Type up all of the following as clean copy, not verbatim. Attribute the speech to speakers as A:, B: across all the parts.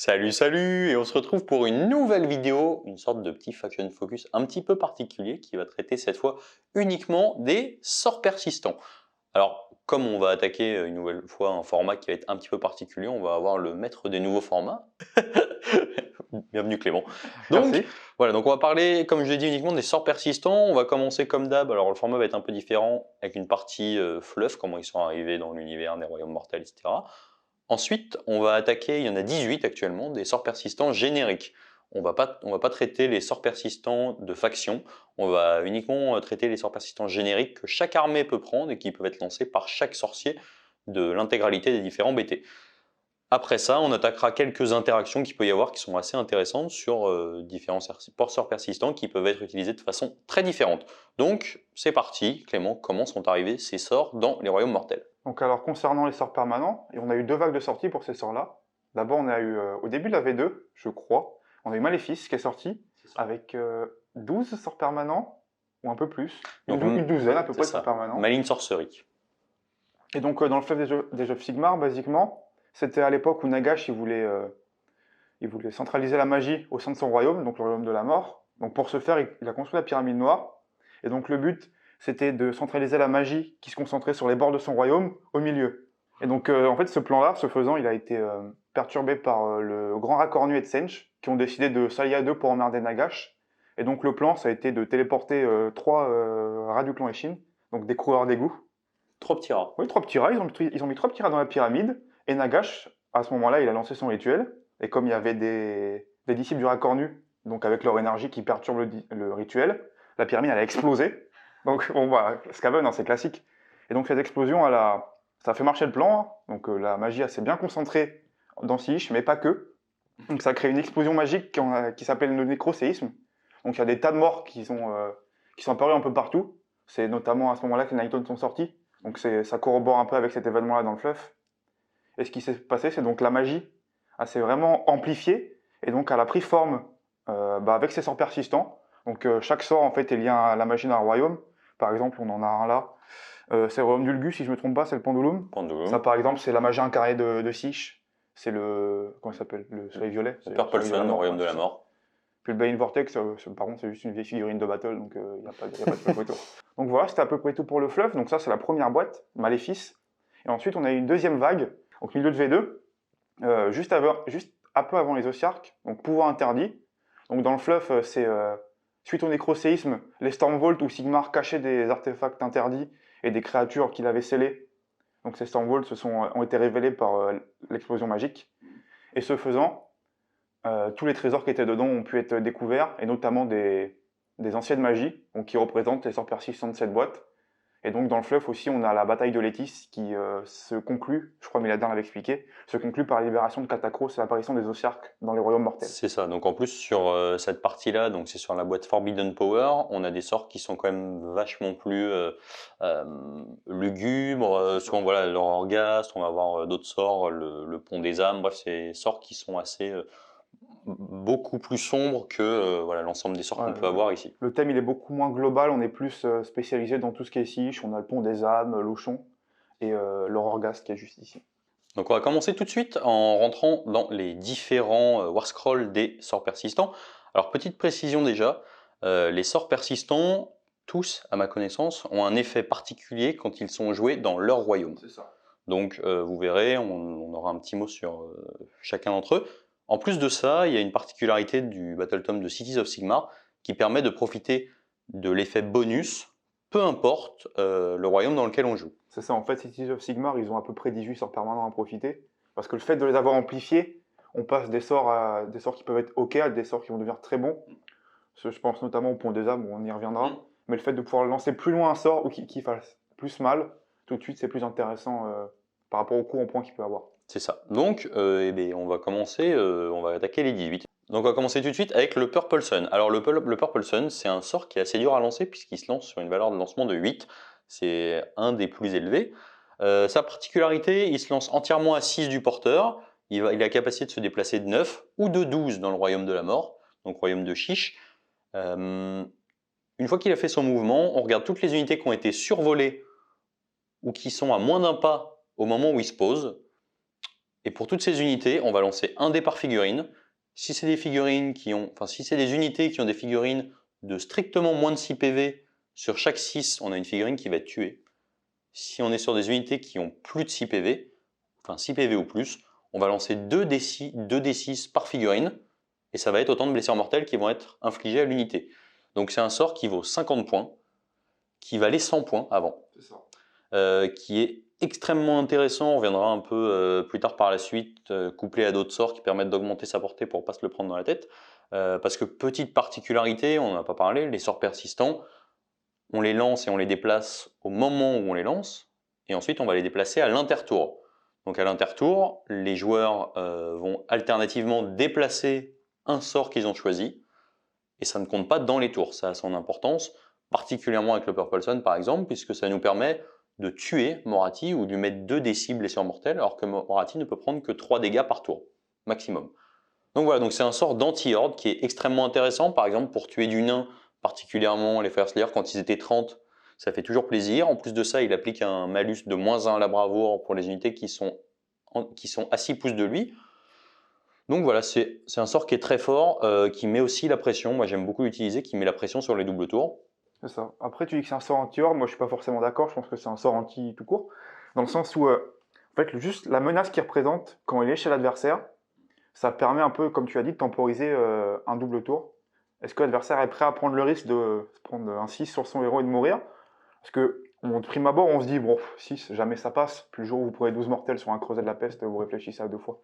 A: Salut, salut! Et on se retrouve pour une nouvelle vidéo, une sorte de petit Faction Focus un petit peu particulier qui va traiter cette fois uniquement des sorts persistants. Alors, comme on va attaquer une nouvelle fois un format qui va être un petit peu particulier, on va avoir le maître des nouveaux formats. Bienvenue Clément. Donc,
B: Merci.
A: voilà, donc on va parler, comme je l'ai dit, uniquement des sorts persistants. On va commencer comme d'hab. Alors, le format va être un peu différent avec une partie fluff, comment ils sont arrivés dans l'univers des royaumes mortels, etc. Ensuite, on va attaquer, il y en a 18 actuellement, des sorts persistants génériques. On va pas traiter les sorts persistants de faction, on va uniquement traiter les sorts persistants génériques que chaque armée peut prendre et qui peuvent être lancés par chaque sorcier de l'intégralité des différents BT. Après ça, on attaquera quelques interactions qu'il peut y avoir qui sont assez intéressantes sur différents sorts persistants qui peuvent être utilisés de façon très différente. Donc, c'est parti. Clément, comment sont arrivés ces sorts dans les royaumes mortels?
B: Donc alors concernant les sorts permanents, et on a eu deux vagues de sorties pour ces sorts-là. D'abord on a eu au début de la V2, je crois, on a eu Maléfice qui est sorti avec 12 sorts permanents, ou un peu plus,
A: Donc,
B: une douzaine à peu
A: c'est
B: près de sorts
A: ça,
B: permanents.
A: Maligne Sorcerie.
B: Et donc dans le fleuve des jeux de Sigmar, basiquement, c'était à l'époque où Nagash il voulait centraliser la magie au sein de son royaume, donc le royaume de la mort. Donc pour ce faire, il a construit la pyramide noire. Et donc le but, c'était de centraliser la magie qui se concentrait sur les bords de son royaume au milieu. Et donc en fait, ce plan-là, ce faisant, il a été perturbé par le grand racornu et Tsench, qui ont décidé de s'allier à deux pour emmerder Nagash. Et donc le plan, ça a été de téléporter trois rats du clan Eshin, donc des coureurs d'égout.
A: Trop petits rats.
B: Oui, trois petits rats, ils ont mis trois petits rats dans la pyramide, et Nagash, à ce moment-là, il a lancé son rituel, et comme il y avait des disciples du Racornu, donc avec leur énergie qui perturbe le rituel, la pyramide, elle a explosé. Donc, bon, bah, Skaven, hein, c'est classique. Et donc, cette explosion, ça a fait marcher le plan, hein. Donc, la magie, elle s'est bien concentrée dans Siege, mais pas que. Donc, ça a créé une explosion magique qui s'appelle le nécroséisme. Donc, il y a des tas de morts qui sont apparus un peu partout. C'est notamment à ce moment-là que les Nighttones sont sortis. Donc ça corrobore un peu avec cet événement-là dans le fluff. Et ce qui s'est passé, c'est donc la magie, elle s'est vraiment amplifiée, et donc elle a pris forme avec ses sorts persistants. Donc chaque sort en fait est lié à la magie d'un royaume. Par exemple, on en a un là, c'est le royaume d'Ulgus, si je me trompe pas, c'est le Pendulum. Ça par exemple, c'est la magie incarnée de Siche. C'est le... comment il s'appelle? Le soleil violet.
A: Le Purple Sun, le royaume de la mort.
B: Puis le Bane Vortex, par contre, c'est juste une vieille figurine de battle, donc il n'y a pas de fluff autour. Donc voilà, c'était à peu près tout pour le fluff. Donc ça, c'est la première boîte, Maléfice. Et ensuite, on a eu une deuxième vague, donc milieu de V2, juste un peu avant les Ossiarques, donc pouvoir interdit. Donc dans le fluff, c'est suite au nécroséisme, les Stormvault ou Sigmar cachaient des artefacts interdits et des créatures qu'il avait scellées. Donc ces Stormvault ont été révélés par l'explosion magique. Et ce faisant, tous les trésors qui étaient dedans ont pu être découverts, et notamment des anciennes magies, donc qui représentent les sorts persistants de cette boîte. Et donc dans le fluff aussi, on a la bataille de Létis qui se conclut, je crois Miladin l'avait expliqué, se conclut par la libération de Katakros et l'apparition des Ossiarques dans les royaumes mortels.
A: C'est ça, donc en plus sur cette partie-là, donc c'est sur la boîte Forbidden Power, on a des sorts qui sont quand même vachement plus lugubres, souvent voilà, leur orgasme, on va avoir d'autres sorts, le pont des âmes, bref, c'est des sorts qui sont assez beaucoup plus sombres que voilà, l'ensemble des sorts
B: Ouais,
A: qu'on peut avoir ici.
B: le thème il est beaucoup moins global, on est plus spécialisé dans tout ce qui est Siche, on a le pont des âmes, l'Auchon, et leur orgasme qui est juste ici.
A: Donc on va commencer tout de suite en rentrant dans les différents War Scrolls des sorts persistants. Alors petite précision déjà, les sorts persistants, tous à ma connaissance, ont un effet particulier quand ils sont joués dans leur royaume.
B: C'est ça.
A: Donc vous verrez, on aura un petit mot sur chacun d'entre eux. En plus de ça, il y a une particularité du Battle Tome de Cities of Sigmar qui permet de profiter de l'effet bonus, peu importe le royaume dans lequel on joue.
B: C'est ça, en fait, Cities of Sigmar, ils ont à peu près 18 sorts permanents à profiter. Parce que le fait de les avoir amplifiés, on passe des sorts qui peuvent être OK à des sorts qui vont devenir très bons. Je pense notamment au pont des âmes, où on y reviendra. Mais le fait de pouvoir lancer plus loin un sort ou qui fasse plus mal, tout de suite, c'est plus intéressant par rapport au coût en points qu'il peut avoir.
A: C'est ça. Donc, eh bien, on va commencer, on va attaquer les 18. Donc, on va commencer tout de suite avec le Purple Sun. Alors, le Purple Sun, c'est un sort qui est assez dur à lancer puisqu'il se lance sur une valeur de lancement de 8. C'est un des plus élevés. Sa particularité, il se lance entièrement à 6 du porteur. Il a la capacité de se déplacer de 9 ou de 12 dans le royaume de la mort, donc royaume de Chiche. Une fois qu'il a fait son mouvement, on regarde toutes les unités qui ont été survolées ou qui sont à moins d'un pas au moment où il se pose. Et pour toutes ces unités, on va lancer un dé par figurine. Si c'est des figurines si c'est des unités qui ont des figurines de strictement moins de 6 PV, sur chaque 6, on a une figurine qui va être tuée. Si on est sur des unités qui ont plus de 6 PV, enfin 6 PV ou plus, on va lancer 2d6 par figurine, et ça va être autant de blessures mortelles qui vont être infligées à l'unité. Donc c'est un sort qui vaut 50 points, qui valait 100 points avant, qui est extrêmement intéressant. On reviendra un peu plus tard par la suite, couplé à d'autres sorts qui permettent d'augmenter sa portée pour ne pas se le prendre dans la tête. Parce que petite particularité, on n'en a pas parlé, les sorts persistants, on les lance et on les déplace au moment où on les lance, et ensuite on va les déplacer à l'intertour. Donc à l'intertour, les joueurs vont alternativement déplacer un sort qu'ils ont choisi, et ça ne compte pas dans les tours. Ça a son importance, particulièrement avec le Purple Sun par exemple, puisque ça nous permet de tuer Morathi ou de lui mettre 2d6 blessures mortelles, alors que Morathi ne peut prendre que 3 dégâts par tour, maximum. Donc voilà, donc c'est un sort d'anti-horde qui est extrêmement intéressant, par exemple pour tuer du nain, particulièrement les Fire Slayers, quand ils étaient 30, ça fait toujours plaisir. En plus de ça, il applique un malus de -1 à la bravoure pour les unités qui sont à 6 pouces de lui. Donc voilà, c'est un sort qui est très fort, qui met aussi la pression, moi j'aime beaucoup l'utiliser, qui met la pression sur les doubles tours.
B: C'est ça. Après, tu dis que c'est un sort anti-horde, moi je suis pas forcément d'accord, je pense que c'est un sort anti tout court, dans le sens où, en fait, juste la menace qu'il représente quand il est chez l'adversaire, ça permet un peu, comme tu as dit, de temporiser un double tour. Est-ce que l'adversaire est prêt à prendre le risque de se prendre un 6 sur son héros et de mourir? Parce que, de prime abord, on se dit, bon, 6, jamais ça passe, plus le jour où vous prenez 12 mortels sur un creuset de la peste, vous réfléchissez à 2 fois.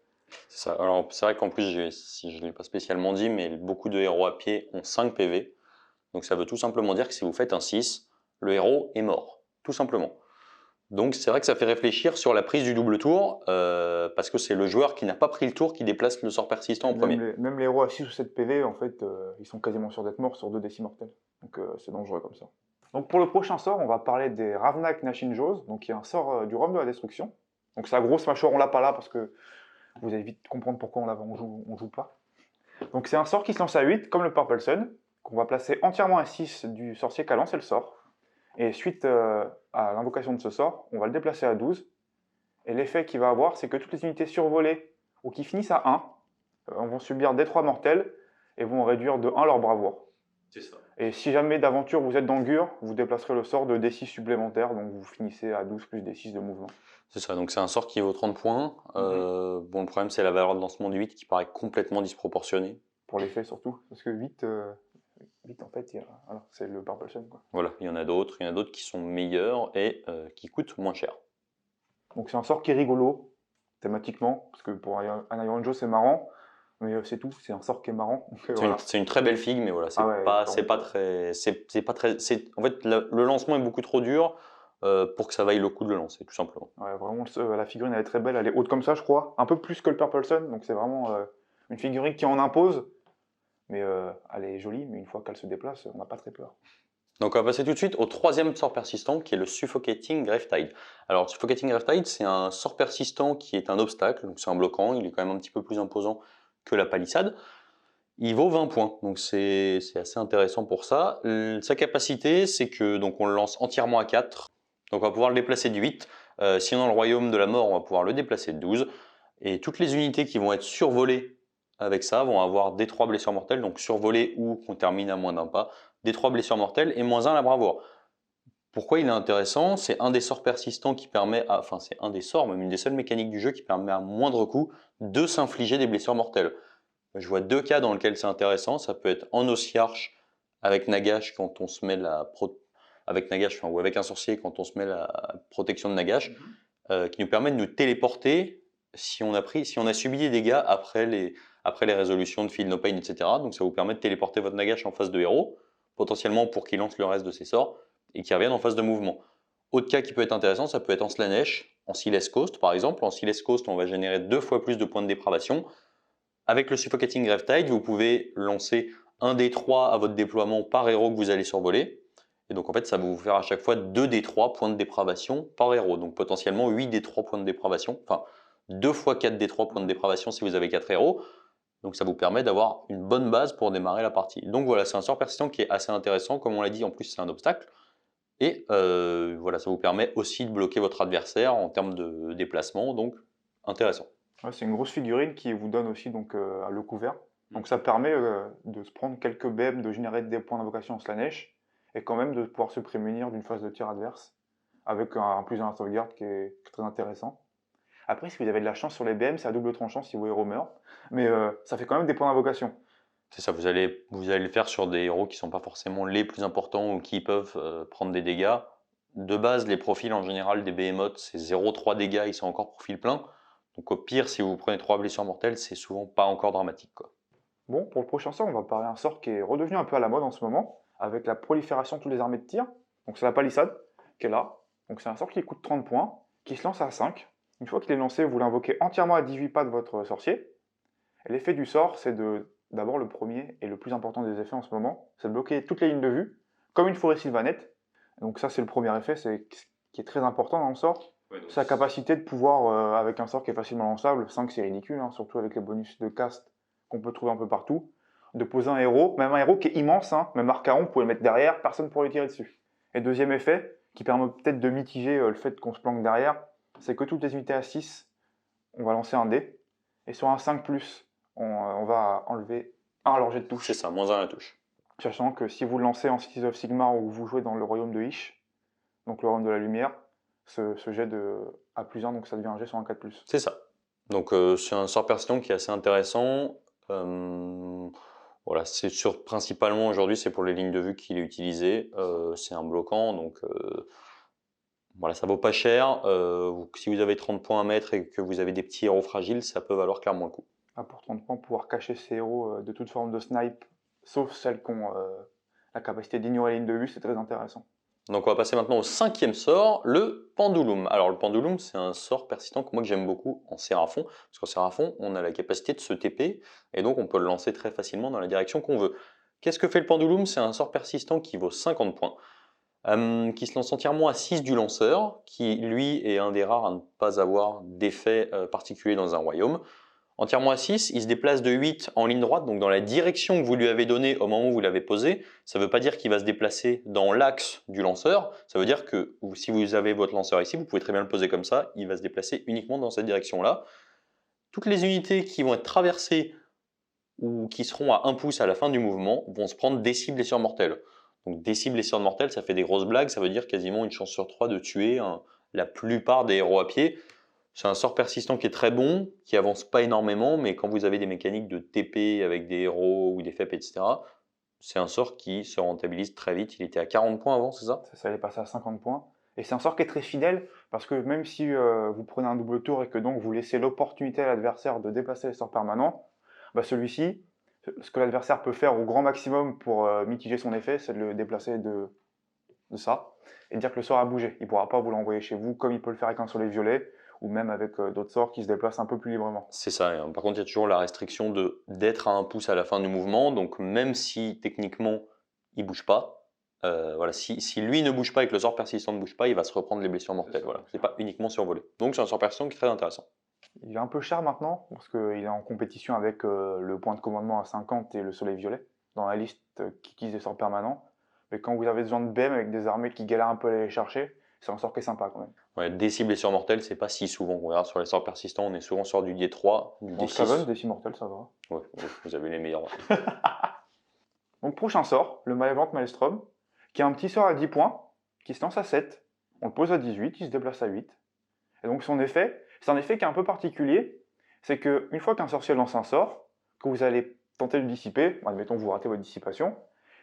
A: C'est ça. Alors c'est vrai qu'en plus, si je ne l'ai pas spécialement dit, mais beaucoup de héros à pied ont 5 PV. Donc ça veut tout simplement dire que si vous faites un 6, le héros est mort, tout simplement. Donc c'est vrai que ça fait réfléchir sur la prise du double tour, parce que c'est le joueur qui n'a pas pris le tour qui déplace le sort persistant en premier.
B: Même les héros à 6 ou 7 PV, en fait, ils sont quasiment sûrs d'être morts sur 2 décis mortels. Donc c'est dangereux comme ça. Donc pour le prochain sort, on va parler des Ravnak Nashinjos, donc qui est un sort du Rhum de la Destruction. Donc sa grosse mâchoire, on l'a pas là parce que vous allez vite comprendre pourquoi on joue pas. Donc c'est un sort qui se lance à 8, comme le Purple Sun, qu'on va placer entièrement à 6 du sorcier qui a lancé le sort. Et suite à l'invocation de ce sort, on va le déplacer à 12. Et l'effet qu'il va avoir, c'est que toutes les unités survolées ou qui finissent à 1 vont subir des 3 mortels et vont réduire de 1 leur bravoure.
A: C'est ça.
B: Et si jamais d'aventure vous êtes dans Gur, vous déplacerez le sort de D6 supplémentaires, donc vous finissez à 12 plus D6 de mouvement.
A: C'est ça, donc c'est un sort qui vaut 30 points. Bon, le problème c'est la valeur de lancement du 8 qui paraît complètement disproportionnée.
B: Pour l'effet surtout, parce que 8 en fait, c'est le Purple Sun, quoi.
A: Voilà, il y en a d'autres qui sont meilleurs et qui coûtent moins cher.
B: Donc c'est un sort qui est rigolo, thématiquement, parce que pour un Iron Joe c'est marrant, mais c'est tout, c'est un sort qui est marrant.
A: C'est une très belle figue, mais voilà, c'est pas très. En fait, le lancement est beaucoup trop dur pour que ça vaille le coup de le lancer, tout simplement.
B: Ouais, vraiment, la figurine elle est très belle, elle est haute comme ça, je crois, un peu plus que le Purple Sun, donc c'est vraiment une figurine qui en impose, mais elle est jolie, mais une fois qu'elle se déplace, on n'a pas très peur.
A: Donc on va passer tout de suite au troisième sort persistant qui est le Suffocating Gravetide. Alors Suffocating Gravetide, c'est un sort persistant qui est un obstacle, donc c'est un bloquant, il est quand même un petit peu plus imposant que la palissade. Il vaut 20 points, donc c'est assez intéressant pour ça. Sa capacité, c'est que donc on le lance entièrement à 4, donc on va pouvoir le déplacer de 8. Si on est dans le royaume de la mort, on va pouvoir le déplacer de 12. Et toutes les unités qui vont être survolées avec ça vont avoir des 3 blessures mortelles, donc survolées ou qu'on termine à moins d'un pas, des 3 blessures mortelles et -1 à la bravoure. Pourquoi il est intéressant? C'est un des sorts persistants qui permet, enfin c'est un des sorts, même une des seules mécaniques du jeu qui permet à moindre coût de s'infliger des blessures mortelles. Je vois 2 cas dans lesquels c'est intéressant, ça peut être en Ossiarch avec Nagash quand on se met avec Nagash, ou avec un sorcier quand on se met la protection de Nagash, qui nous permet de nous téléporter si on a subi des dégâts après les résolutions de Feel No Pain, etc. Donc ça vous permet de téléporter votre Nagash en phase de héros, potentiellement pour qu'il lance le reste de ses sorts, et qu'il revienne en phase de mouvement. Autre cas qui peut être intéressant, ça peut être en Slaanesh, en Silas Coast par exemple. En Silas Coast, on va générer 2 fois plus de points de dépravation. Avec le Suffocating Gravetide, vous pouvez lancer un des 3 à votre déploiement par héros que vous allez survoler. Et donc en fait, ça va vous faire à chaque fois 2 des 3 points de dépravation par héros. Donc potentiellement 8 des 3 points de dépravation. Enfin, 2 fois 4 des 3 points de dépravation si vous avez 4 héros. Donc ça vous permet d'avoir une bonne base pour démarrer la partie. Donc voilà, c'est un sort persistant qui est assez intéressant. Comme on l'a dit, en plus c'est un obstacle. Et voilà, ça vous permet aussi de bloquer votre adversaire en termes de déplacement. Donc intéressant.
B: Ouais, c'est une grosse figurine qui vous donne aussi donc, le couvert. Donc ça permet de se prendre quelques BM, de générer des points d'invocation en Slanesh, et quand même de pouvoir se prémunir d'une phase de tir adverse, avec un plus un sauvegarde qui est très intéressant. Après, si vous avez de la chance sur les BM, c'est à double tranchant si vos héros meurent, mais ça fait quand même des points d'invocation.
A: C'est ça, vous allez le faire sur des héros qui sont pas forcément les plus importants ou qui peuvent prendre des dégâts. De base, les profils en général des Behemoths, c'est 0,3 dégâts, ils sont encore profil plein. Donc au pire, si vous prenez 3 blessures mortelles, c'est souvent pas encore dramatique, quoi.
B: Bon, pour le prochain sort, on va parler d'un sort qui est redevenu un peu à la mode en ce moment, avec la prolifération de toutes les armées de tir. Donc c'est la palissade qui est là. Donc c'est un sort qui coûte 30 points, qui se lance à 5. Une fois qu'il est lancé, vous l'invoquez entièrement à 18 pas de votre sorcier. Et l'effet du sort, c'est d'abord le premier et le plus important des effets en ce moment, c'est de bloquer toutes les lignes de vue, comme une forêt sylvanette. Donc ça c'est le premier effet, c'est qui est très important dans le sort.
A: Ouais, donc
B: Sa capacité de pouvoir, avec un sort qui est facilement lançable, 5 c'est ridicule, hein, surtout avec les bonus de cast qu'on peut trouver un peu partout, de poser un héros, même un héros qui est immense, hein, même Archaon, vous pouvez le mettre derrière, personne ne pourrait lui tirer dessus. Et deuxième effet, qui permet peut-être de mitiger le fait qu'on se planque derrière, c'est que toutes les unités à 6, on va lancer un dé, et sur un 5+, on va enlever 1 à leur jet de touche.
A: C'est ça, -1 à la touche.
B: Sachant que si vous le lancez en Cities of Sigmar ou vous jouez dans le royaume de Ish, donc le royaume de la lumière, ce jet à +1, donc ça devient un jet sur un 4+.
A: C'est ça. Donc c'est un sort persistant qui est assez intéressant. Voilà, c'est principalement aujourd'hui, c'est pour les lignes de vue qu'il est utilisé. C'est un bloquant, donc voilà, ça vaut pas cher. Si vous avez 30 points à mettre et que vous avez des petits héros fragiles, ça peut valoir clairement le coup.
B: Ah, pour 30 points, pouvoir cacher ces héros de toute forme de snipe, sauf celles qui ont la capacité d'ignorer les lignes de vue, c'est très intéressant.
A: Donc on va passer maintenant au 5e sort, le Pendulum. Alors le Pendulum, c'est un sort persistant que moi que j'aime beaucoup en Séraphon, parce qu'en Séraphon, on a la capacité de se TP, et donc on peut le lancer très facilement dans la direction qu'on veut. Qu'est-ce que fait le Pendulum? C'est un sort persistant qui vaut 50 points, qui se lance entièrement à 6 du lanceur, qui lui est un des rares à ne pas avoir d'effet particulier dans un royaume. Entièrement à 6, il se déplace de 8 en ligne droite, donc dans la direction que vous lui avez donnée au moment où vous l'avez posé. Ça ne veut pas dire qu'il va se déplacer dans l'axe du lanceur, ça veut dire que si vous avez votre lanceur ici, vous pouvez très bien le poser comme ça, il va se déplacer uniquement dans cette direction-là. Toutes les unités qui vont être traversées ou qui seront à 1 pouce à la fin du mouvement vont se prendre des cibles blessures mortelles. Donc des cibles blessures mortelles, ça fait des grosses blagues, ça veut dire quasiment une chance sur 3 de tuer la plupart des héros à pied. C'est un sort persistant qui est très bon, qui avance pas énormément, mais quand vous avez des mécaniques de TP avec des héros ou des FEP, etc., c'est un sort qui se rentabilise très vite. Il était à 40 points avant, c'est ça?
B: Ça allait passer à 50 points. Et c'est un sort qui est très fidèle, parce que même si vous prenez un double tour et que donc vous laissez l'opportunité à l'adversaire de déplacer les sorts permanents, bah celui-ci, ce que l'adversaire peut faire au grand maximum pour mitiger son effet, c'est de le déplacer de ça, et dire que le sort a bougé. Il ne pourra pas vous l'envoyer chez vous, comme il peut le faire avec un soleil violet, ou même avec d'autres sorts qui se déplacent un peu plus librement.
A: C'est ça. Par contre, il y a toujours la restriction d'être à 1 pouce à la fin du mouvement. Donc même si techniquement il bouge pas, voilà, si lui ne bouge pas et que le sort persistant ne bouge pas, il va se reprendre les blessures mortelles. Voilà, c'est pas uniquement survolé. Donc c'est un sort persistant qui est très intéressant.
B: Il est un peu cher maintenant, parce qu'il est en compétition avec le point de commandement à 50 et le soleil violet, dans la liste qui utilise des sorts permanents. Mais quand vous avez besoin de BM avec des armées qui galèrent un peu à aller les chercher, c'est un sort qui est sympa quand même.
A: Ouais, des cibles blessures mortelles, c'est pas si souvent. On verra sur les sorts persistants, on est souvent sur du D3, du
B: Bon,
A: D6.
B: Skaven, des immortels, ça va.
A: Ouais, vous avez les meilleurs.
B: Donc prochain sort, le Malévente Maelstrom, qui a un petit sort à 10 points, qui se lance à 7. On le pose à 18, il se déplace à 8. Et donc son effet, c'est un effet qui est un peu particulier, c'est qu'une fois qu'un sorcier lance un sort, que vous allez tenter de dissiper, admettons que vous ratez votre dissipation,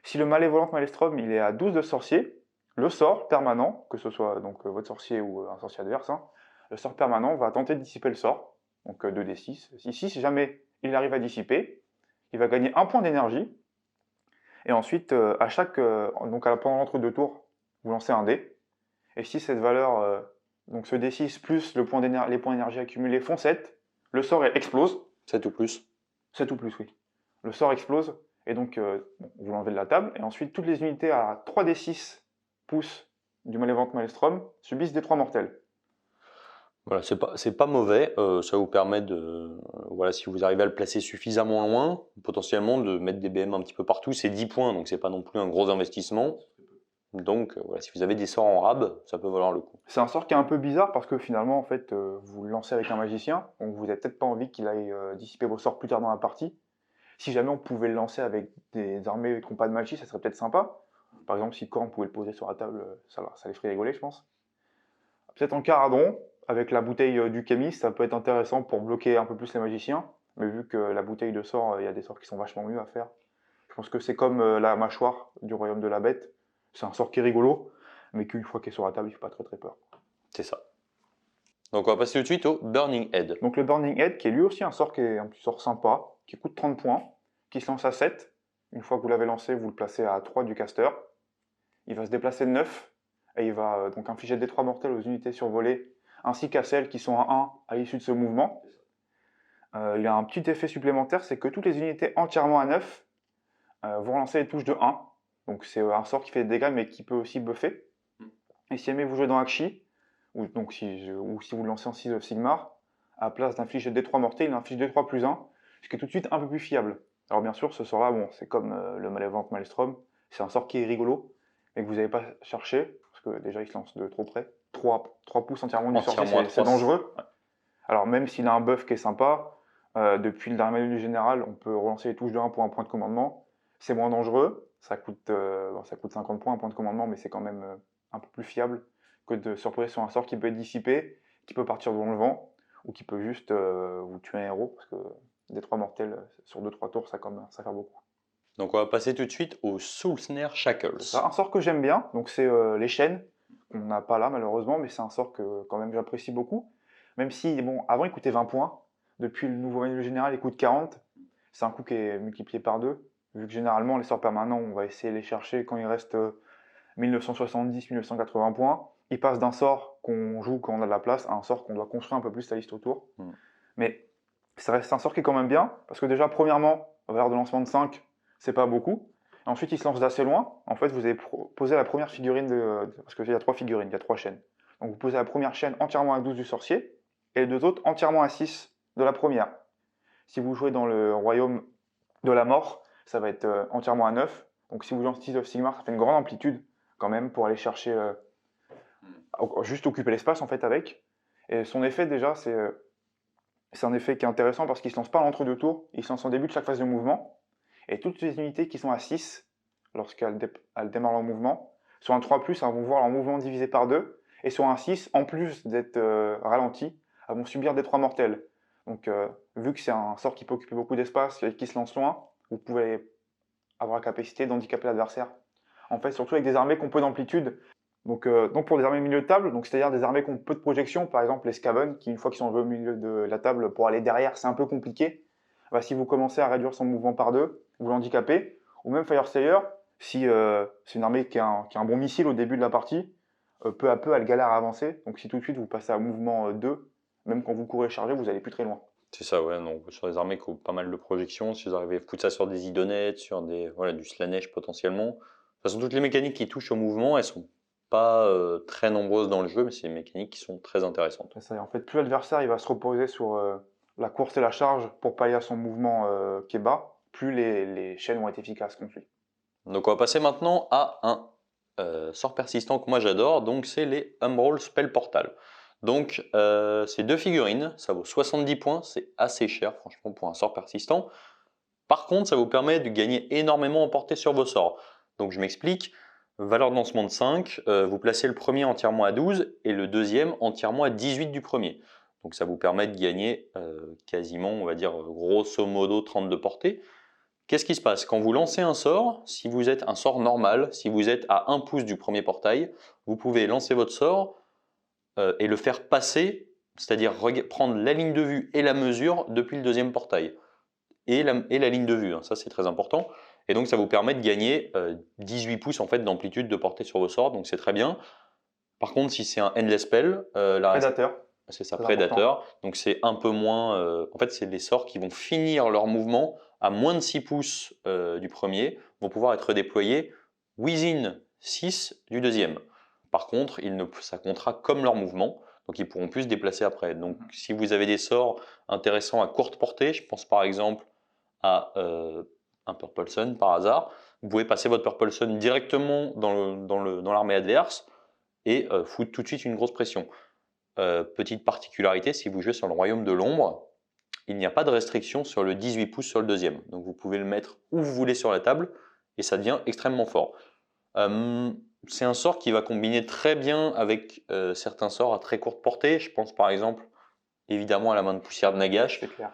B: si le Malévolante Maelstrom il est à 12 de sorcier, le sort permanent, que ce soit donc votre sorcier ou un sorcier adverse, hein, le sort permanent va tenter de dissiper le sort, donc 2d6. Ici, si jamais il arrive à dissiper, il va gagner 1 point d'énergie, et ensuite, pendant l'entre-deux tours, vous lancez un dé, et si cette valeur, donc ce d6 plus les points d'énergie accumulés font 7, le sort explose.
A: 7 ou plus.
B: 7 ou plus, oui. Le sort explose, et donc vous l'enlevez de la table, et ensuite toutes les unités à 3d6 pouces du Malévente Maelstrom subissent des 3 mortels.
A: Voilà, c'est pas mauvais, ça vous permet de, voilà, si vous arrivez à le placer suffisamment loin, potentiellement de mettre des BM un petit peu partout, c'est 10 points, donc c'est pas non plus un gros investissement. Donc voilà, si vous avez des sorts en rab, ça peut valoir le coup.
B: C'est un sort qui est un peu bizarre parce que finalement, en fait, vous le lancez avec un magicien, donc vous n'avez peut-être pas envie qu'il aille dissiper vos sorts plus tard dans la partie. Si jamais on pouvait le lancer avec des armées qui n'ont pas de magie, ça serait peut-être sympa. Par exemple, si Korn pouvait le poser sur la table, ça les ferait rigoler, je pense. Peut-être en Caradron, avec la bouteille du Kémis, ça peut être intéressant pour bloquer un peu plus les magiciens. Mais vu que la bouteille de sorts, il y a des sorts qui sont vachement mieux à faire. Je pense que c'est comme la mâchoire du royaume de la bête. C'est un sort qui est rigolo, mais qu'une fois qu'il est sur la table, il ne fait pas très très peur.
A: C'est ça. Donc on va passer tout de suite au Burning Head.
B: Donc le Burning Head, qui est lui aussi un sort qui est un petit sort sympa, qui coûte 30 points, qui se lance à 7. Une fois que vous l'avez lancé, vous le placez à 3 du caster. Il va se déplacer de 9, et il va donc infliger des 3 mortels aux unités survolées, ainsi qu'à celles qui sont à 1 à l'issue de ce mouvement. Il a un petit effet supplémentaire, c'est que toutes les unités entièrement à 9 vont lancer les touches de 1. Donc c'est un sort qui fait des dégâts, mais qui peut aussi buffer. Et si jamais vous jouez dans Akshi, ou si vous le lancez en 6 of Sigmar, à la place d'infliger des 3 mortels, il inflige des 3 plus 1, ce qui est tout de suite un peu plus fiable. Alors bien sûr, ce sort-là, bon, c'est comme le Malévent Maelstrom, c'est un sort qui est rigolo, mais que vous n'avez pas cherché, parce que déjà il se lance de trop près. 3 pouces entièrement du sorcier, c'est dangereux. Ouais. Alors même s'il a un buff qui est sympa, depuis le dernier manuel du général, on peut relancer les touches de 1 pour un point de commandement. C'est moins dangereux, ça coûte 50 points un point de commandement, mais c'est quand même un peu plus fiable que de se reposer sur un sort qui peut être dissipé, qui peut partir dans le vent, ou qui peut juste vous tuer un héros, parce que des 3 mortels sur 2-3 tours, ça fait beaucoup.
A: Donc on va passer tout de suite au Soulsnare Shackles.
B: C'est un sort que j'aime bien, donc c'est les chaînes, qu'on n'a pas là malheureusement, mais c'est un sort que quand même j'apprécie beaucoup. Même si, bon, avant il coûtait 20 points, depuis le nouveau manuel général il coûte 40, c'est un coût qui est multiplié par 2, vu que généralement les sorts permanents, on va essayer de les chercher quand il reste 1970-1980 points. Il passe d'un sort qu'on joue quand on a de la place à un sort qu'on doit construire un peu plus la liste autour. Mais ça reste un sort qui est quand même bien, parce que déjà, premièrement, valeur de lancement de 5, c'est pas beaucoup. Et ensuite, il se lance d'assez loin. En fait, vous avez posé la première figurine, parce qu'il y a 3 figurines, il y a 3 chaînes. Donc vous posez la première chaîne entièrement à 12 du sorcier, et les 2 autres entièrement à 6 de la première. Si vous jouez dans le royaume de la mort, ça va être entièrement à 9. Donc si vous jouez en 6 of Sigmar, ça fait une grande amplitude quand même pour aller chercher, juste occuper l'espace en fait avec. Et son effet déjà, c'est un effet qui est intéressant parce qu'il ne se lance pas à l'entre-deux tours, il se lance en début de chaque phase de mouvement. Et toutes les unités qui sont à 6, lorsqu'elles démarrent leur mouvement, sur un 3+, elles vont voir leur mouvement divisé par 2. Et sur un 6, en plus d'être ralenties, elles vont subir des 3 mortels. Donc vu que c'est un sort qui peut occuper beaucoup d'espace et qui se lance loin, vous pouvez avoir la capacité d'handicaper l'adversaire. En fait, surtout avec des armées qui ont peu d'amplitude. Donc pour des armées milieu de table, c'est-à-dire des armées qui ont peu de projection, par exemple les Skaven, qui une fois qu'ils sont au milieu de la table, pour aller derrière, c'est un peu compliqué. Bah, si vous commencez à réduire son mouvement par 2, vous l'handicapez. Ou même Fireslayer, si c'est une armée qui a un bon missile au début de la partie, peu à peu elle galère à avancer. Donc si tout de suite vous passez à mouvement 2, même quand vous courez charger, vous n'allez plus très loin.
A: C'est ça, ouais. Donc, sur des armées qui ont pas mal de projections, si vous arrivez à foutre ça sur des idonettes, sur du Slanesh potentiellement. De toute façon, toutes les mécaniques qui touchent au mouvement, elles sont pas très nombreuses dans le jeu, mais c'est des mécaniques qui sont très intéressantes.
B: Ça, en fait, plus l'adversaire il va se reposer sur la course et la charge pour pallier à son mouvement qui est bas, plus les chaînes vont être efficaces contre lui.
A: Donc on va passer maintenant à un sort persistant que moi j'adore, donc c'est les Umbral Spell Portal. Donc c'est 2 figurines, ça vaut 70 points, c'est assez cher franchement pour un sort persistant. Par contre, ça vous permet de gagner énormément en portée sur vos sorts. Donc je m'explique, valeur de lancement de 5, vous placez le premier entièrement à 12 et le deuxième entièrement à 18 du premier. Donc ça vous permet de gagner quasiment, on va dire grosso modo 30 de portée. Qu'est-ce qui se passe? Quand vous lancez un sort, si vous êtes un sort normal, si vous êtes à 1 pouce du premier portail, vous pouvez lancer votre sort et le faire passer, c'est-à-dire prendre la ligne de vue et la mesure depuis le deuxième portail. Et la ligne de vue, hein, ça c'est très important. Et donc ça vous permet de gagner 18 pouces en fait, d'amplitude de portée sur vos sorts, donc c'est très bien. Par contre, si c'est un Endless Spell,
B: Prédateur.
A: C'est ça, Prédateur. Donc c'est un peu moins. En fait, c'est les sorts qui vont finir leur mouvement à moins de 6 pouces du premier, vont pouvoir être déployés within 6 du deuxième. Par contre, ça comptera comme leur mouvement, donc ils pourront plus se déplacer après. Donc si vous avez des sorts intéressants à courte portée, je pense par exemple à un Purple Sun par hasard, vous pouvez passer votre Purple Sun directement dans l'armée adverse et foutre tout de suite une grosse pression. Petite particularité, si vous jouez sur le Royaume de l'Ombre, il n'y a pas de restriction sur le 18 pouces sur le deuxième. Donc vous pouvez le mettre où vous voulez sur la table et ça devient extrêmement fort. C'est un sort qui va combiner très bien avec certains sorts à très courte portée. Je pense par exemple évidemment à la main de poussière de Nagash.
B: C'est clair.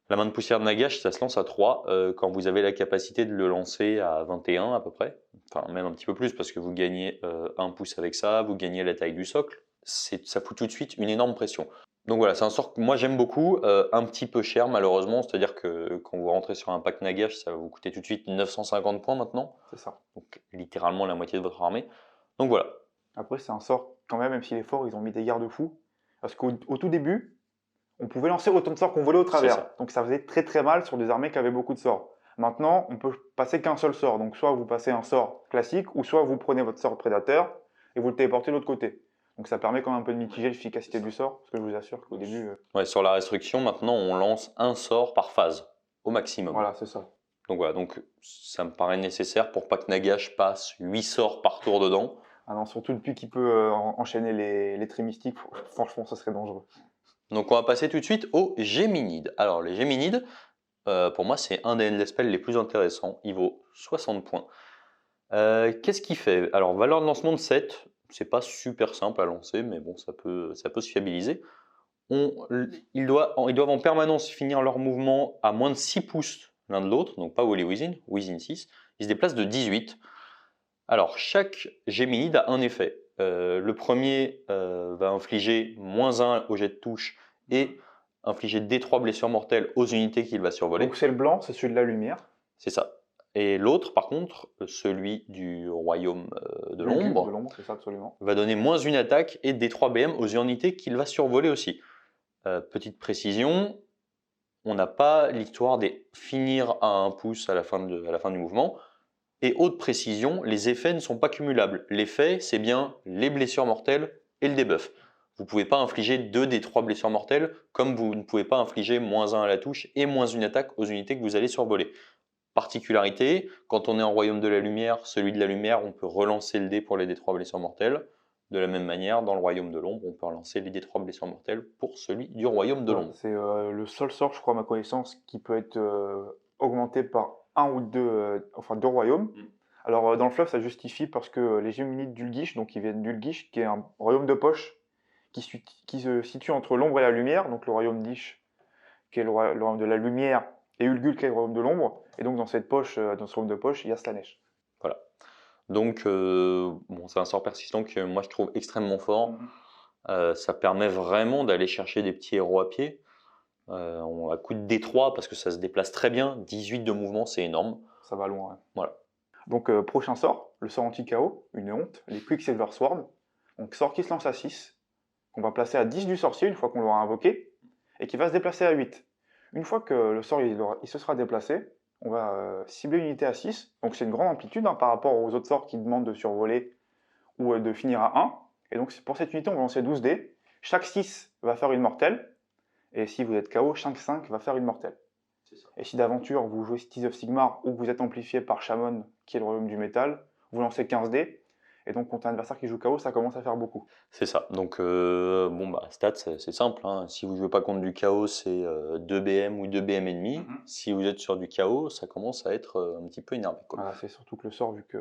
A: La main de poussière de Nagash, ça se lance à 3 quand vous avez la capacité de le lancer à 21 à peu près. Enfin même un petit peu plus parce que vous gagnez 1 pouce avec ça, vous gagnez la taille du socle. Ça fout tout de suite une énorme pression. Donc voilà, c'est un sort que moi j'aime beaucoup, un petit peu cher malheureusement, c'est-à-dire que quand vous rentrez sur un pack Nagash, ça va vous coûter tout de suite 950 points maintenant.
B: C'est ça.
A: Donc littéralement la moitié de votre armée. Donc voilà.
B: Après, c'est un sort, quand même s'il est fort, ils ont mis des garde-fous. Parce qu'au tout début, on pouvait lancer autant de sorts qu'on voulait au travers.
A: Ça.
B: Donc ça faisait très très mal sur des armées qui avaient beaucoup de sorts. Maintenant, on peut passer qu'un seul sort. Donc soit vous passez un sort classique, ou soit vous prenez votre sort prédateur et vous le téléportez de l'autre côté. Donc ça permet quand même un peu de mitiger l'efficacité du sort, parce que je vous assure qu'au début...
A: Ouais, sur la restriction, maintenant on lance un sort par phase, au maximum.
B: Voilà, c'est ça.
A: Donc voilà, donc ça me paraît nécessaire pour pas que Nagash passe 8 sorts par tour dedans.
B: Ah non, surtout depuis qu'il peut enchaîner les traits mystiques, franchement ça serait dangereux.
A: Donc on va passer tout de suite aux Géminides. Alors les Géminides, pour moi c'est un des endless spells les plus intéressants, il vaut 60 points. Qu'est-ce qu'il fait? Alors valeur de lancement de 7, c'est pas super simple à lancer, mais bon ça peut se fiabiliser. Ils doivent en permanence finir leur mouvement à moins de 6 pouces l'un de l'autre, donc pas wholly within 6. Ils se déplacent de 18. Alors chaque Géminide a un effet. Le premier va infliger -1 au jet de touche et infliger D3 blessures mortelles aux unités qu'il va survoler.
B: Donc c'est le blanc, c'est celui de la lumière.
A: C'est ça. Et l'autre, par contre, celui du royaume de l'ombre,
B: c'est ça absolument.
A: va donner -1 attaque et D3 BM aux unités qu'il va survoler aussi. Petite précision, on n'a pas l'histoire des finir à 1 pouce à la fin du mouvement. Et autre précision, les effets ne sont pas cumulables. L'effet, c'est bien les blessures mortelles et le debuff. Vous ne pouvez pas infliger 2 des 3 blessures mortelles, comme vous ne pouvez pas infliger -1 à la touche et -1 attaque aux unités que vous allez survoler. Particularité, quand on est en royaume de la lumière, celui de la lumière, on peut relancer le dé pour les D3 blessures mortelles. De la même manière, dans le royaume de l'ombre, on peut relancer les D3 blessures mortelles pour celui du royaume de l'ombre.
B: C'est le seul sort, je crois, à ma connaissance, qui peut être augmenté par un ou deux, deux royaumes. Alors dans le fleuve, ça justifie parce que les Géminides d'Ulgish, donc ils viennent d'Ulgish, qui est un royaume de poche qui se situe entre l'ombre et la lumière, donc le royaume d'Ish, qui est le royaume de la lumière, et Ulgul, qui est le royaume de l'ombre. Et donc dans cette poche, dans ce royaume de poche, il y a Slanesh.
A: Voilà. Donc bon, c'est un sort persistant que moi je trouve extrêmement fort. Ça permet vraiment d'aller chercher des petits héros à pied. On a coup de D3 parce que ça se déplace très bien. 18 de mouvement, c'est énorme.
B: Ça va loin. Hein.
A: Voilà.
B: Donc prochain sort, le sort anti-KO, une honte, les Quicksilver Sword. Donc sort qui se lance à 6, qu'on va placer à 10 du sorcier une fois qu'on l'aura invoqué, et qui va se déplacer à 8. Une fois que le sort il se sera déplacé, on va cibler une unité à 6. Donc c'est une grande amplitude hein, par rapport aux autres sorts qui demandent de survoler ou de finir à 1. Et donc pour cette unité, on va lancer 12 dés. Chaque 6 va faire une mortelle. Et si vous êtes KO, chaque 5 va faire une mortelle. Et si d'aventure vous jouez Steeds of Sigmar ou que vous êtes amplifié par Shaman, qui est le royaume du métal, vous lancez 15 dés. Et donc contre un adversaire qui joue KO, ça commence à faire beaucoup.
A: C'est ça. Donc bon bah stats c'est simple. Hein. Si vous ne jouez pas contre du KO, c'est 2 BM ou 2 BM et demi. Si vous êtes sur du KO, ça commence à être un petit peu énervé.
B: Voilà, c'est surtout que le sort, vu que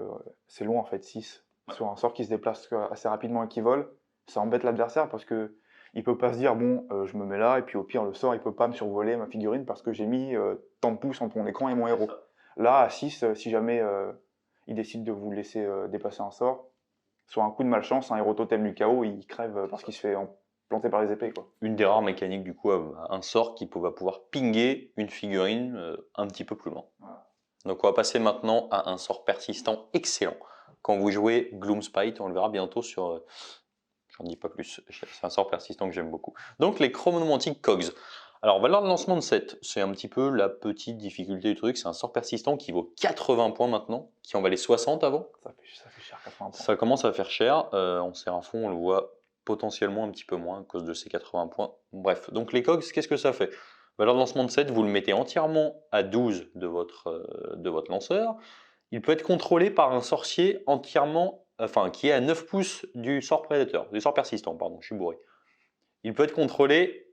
B: c'est long en fait, 6, sur un sort qui se déplace assez rapidement et qui vole, ça embête l'adversaire parce que il peut pas se dire bon je me mets là et puis au pire le sort il peut pas me survoler ma figurine parce que j'ai mis tant de pouces entre mon écran et mon héros. Là à 6, si jamais il décide de vous laisser déplacer un sort, soit un coup de malchance, un héros totem du chaos, il crève parce qu'il se fait planter par les épées quoi.
A: Une des rares mécaniques du coup, un sort qui va pouvoir pinguer une figurine un petit peu plus loin. Voilà. Donc on va passer maintenant à un sort persistant excellent. Quand vous jouez Gloomspite, on le verra bientôt sur... J'en dis pas plus, c'est un sort persistant que j'aime beaucoup. Donc les chronomantiques Cogs. Alors valeur de lancement de 7, c'est un petit peu la petite difficulté du truc, c'est un sort persistant qui vaut 80 points maintenant, qui en valait 60 avant.
B: Ça fait cher 80 points.
A: Ça commence à faire cher, en Sérafon on le voit potentiellement un petit peu moins à cause de ces 80 points. Bref, donc les Cogs, qu'est-ce que ça fait? Valeur de lancement de 7, vous le mettez entièrement à 12 de votre lanceur. Il peut être contrôlé par un sorcier qui est à 9 pouces du sort prédateur, du sort persistant, pardon, je suis bourré. Il peut être contrôlé,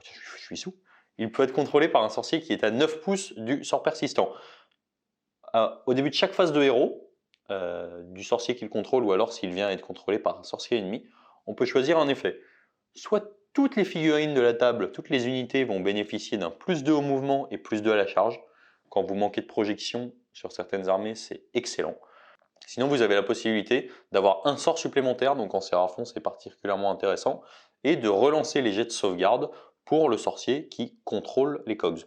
A: je suis sous, il peut être contrôlé par un sorcier qui est à 9 pouces du sort persistant. Au début de chaque phase de héros, du sorcier qu'il contrôle, ou alors s'il vient être contrôlé par un sorcier ennemi, on peut choisir un effet. Soit toutes les figurines de la table, toutes les unités vont bénéficier d'un +2 au mouvement et +2 à la charge. Quand vous manquez de projection sur certaines armées, c'est excellent. Sinon, vous avez la possibilité d'avoir un sort supplémentaire, donc en Séraphon, c'est particulièrement intéressant, et de relancer les jets de sauvegarde pour le sorcier qui contrôle les cogs.